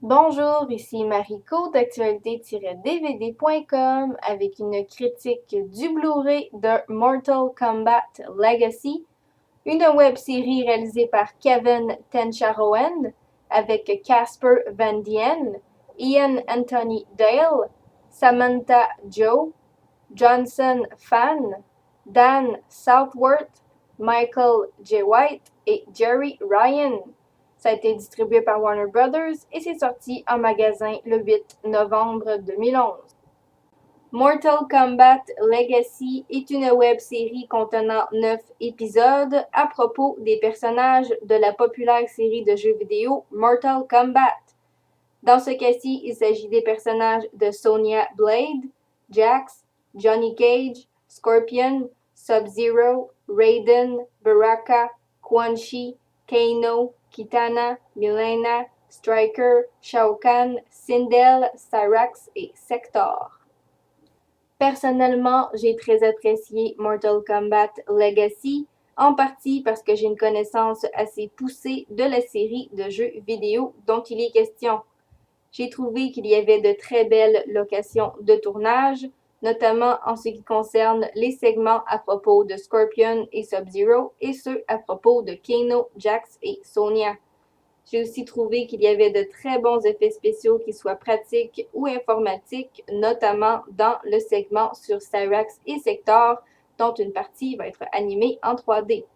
Bonjour, ici Mariko d'actualité-dvd.com avec une critique du Blu-ray de Mortal Kombat Legacy, une web-série réalisée par Kevin Tencharoen avec Casper Van Dien, Ian Anthony Dale, Samantha Joe, Johnson Fan, Dan Southworth, Michael J. White et Jerry Ryan. Ça a été distribué par Warner Brothers et c'est sorti en magasin le 8 novembre 2011. Mortal Kombat Legacy est une web-série contenant 9 épisodes à propos des personnages de la populaire série de jeux vidéo Mortal Kombat. Dans ce cas-ci, il s'agit des personnages de Sonya Blade, Jax, Johnny Cage, Scorpion, Sub-Zero, Raiden, Baraka, Quan Chi, Kano, Kitana, Mileena, Stryker, Shao Kahn, Sindel, Cyrax et Sector. Personnellement, j'ai très apprécié Mortal Kombat Legacy, en partie parce que j'ai une connaissance assez poussée de la série de jeux vidéo dont il est question. J'ai trouvé qu'il y avait de très belles locations de tournage, notamment en ce qui concerne les segments à propos de Scorpion et Sub-Zero et ceux à propos de Kano, Jax et Sonya. J'ai aussi trouvé qu'il y avait de très bons effets spéciaux, qu'ils soient pratiques ou informatiques, notamment dans le segment sur Cyrax et Sector, dont une partie va être animée en 3D.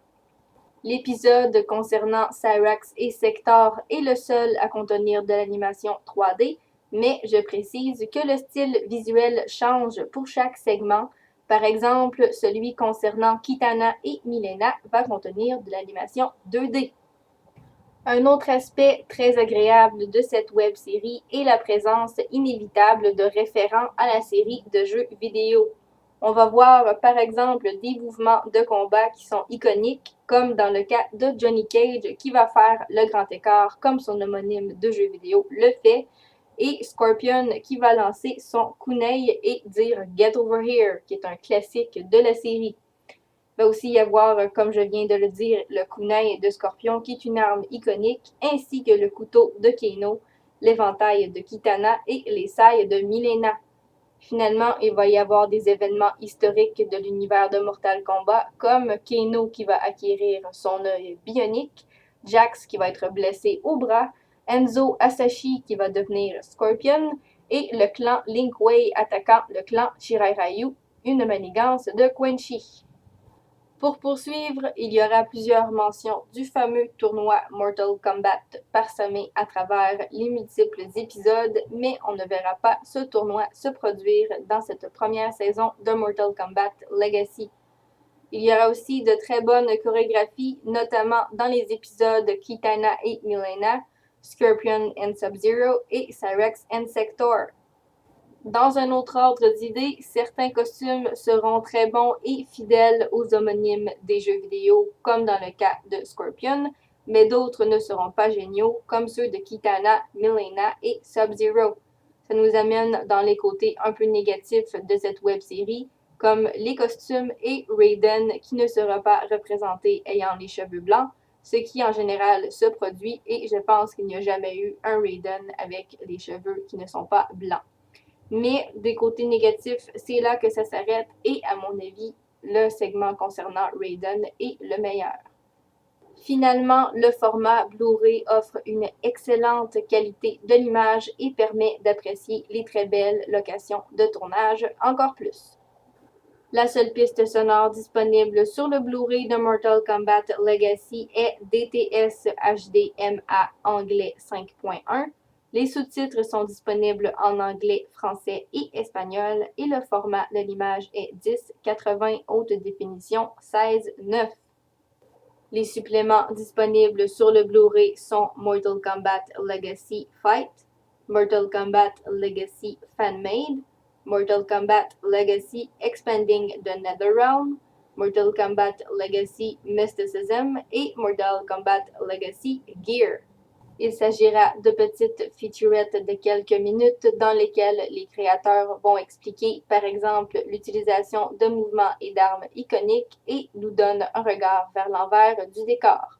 L'épisode concernant Cyrax et Sector est le seul à contenir de l'animation 3D, mais je précise que le style visuel change pour chaque segment. Par exemple, celui concernant Kitana et Mileena va contenir de l'animation 2D. Un autre aspect très agréable de cette web-série est la présence inévitable de référents à la série de jeux vidéo. On va voir par exemple des mouvements de combat qui sont iconiques, comme dans le cas de Johnny Cage qui va faire le grand écart comme son homonyme de jeu vidéo le fait, et Scorpion qui va lancer son kunai et dire Get over here, qui est un classique de la série. Il va aussi y avoir, comme je viens de le dire, le kunai de Scorpion, qui est une arme iconique, ainsi que le couteau de Kano, l'éventail de Kitana et les sailles de Mileena. Finalement, il va y avoir des événements historiques de l'univers de Mortal Kombat, comme Kano qui va acquérir son œil bionique, Jax qui va être blessé au bras, Enzo Asashi qui va devenir Scorpion, et le clan Lin Kuei attaquant le clan Shirai Ryu, une manigance de Quan Chi. Pour poursuivre, il y aura plusieurs mentions du fameux tournoi Mortal Kombat parsemé à travers les multiples épisodes, mais on ne verra pas ce tournoi se produire dans cette première saison de Mortal Kombat Legacy. Il y aura aussi de très bonnes chorégraphies, notamment dans les épisodes Kitana et Mileena, Scorpion and Sub-Zero et Cyrax and Sector. Dans un autre ordre d'idées, certains costumes seront très bons et fidèles aux homonymes des jeux vidéo, comme dans le cas de Scorpion, mais d'autres ne seront pas géniaux, comme ceux de Kitana, Mileena et Sub-Zero. Ça nous amène dans les côtés un peu négatifs de cette web-série, comme les costumes et Raiden qui ne sera pas représenté ayant les cheveux blancs, ce qui en général se produit et je pense qu'il n'y a jamais eu un Raiden avec les cheveux qui ne sont pas blancs. Mais des côtés négatifs, c'est là que ça s'arrête et à mon avis, le segment concernant Raiden est le meilleur. Finalement, le format Blu-ray offre une excellente qualité de l'image et permet d'apprécier les très belles locations de tournage encore plus. La seule piste sonore disponible sur le Blu-ray de Mortal Kombat Legacy est DTS HDMA anglais 5.1. Les sous-titres sont disponibles en anglais, français et espagnol et le format de l'image est 1080 haute définition 16:9. Les suppléments disponibles sur le Blu-ray sont Mortal Kombat Legacy Fight, Mortal Kombat Legacy Fan-Made, Mortal Kombat Legacy Expanding the Netherrealm, Mortal Kombat Legacy Mysticism et Mortal Kombat Legacy Gear. Il s'agira de petites featurettes de quelques minutes dans lesquelles les créateurs vont expliquer, par exemple, l'utilisation de mouvements et d'armes iconiques et nous donnent un regard vers l'envers du décor.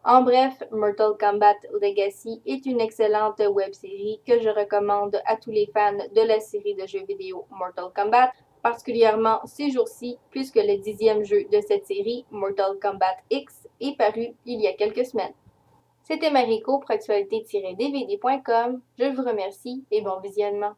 En bref, Mortal Kombat Legacy est une excellente web-série que je recommande à tous les fans de la série de jeux vidéo Mortal Kombat, particulièrement ces jours-ci, puisque le 10e jeu de cette série, Mortal Kombat X, est paru il y a quelques semaines. C'était Mariko pour actualité-dvd.com. Je vous remercie et bon visionnement.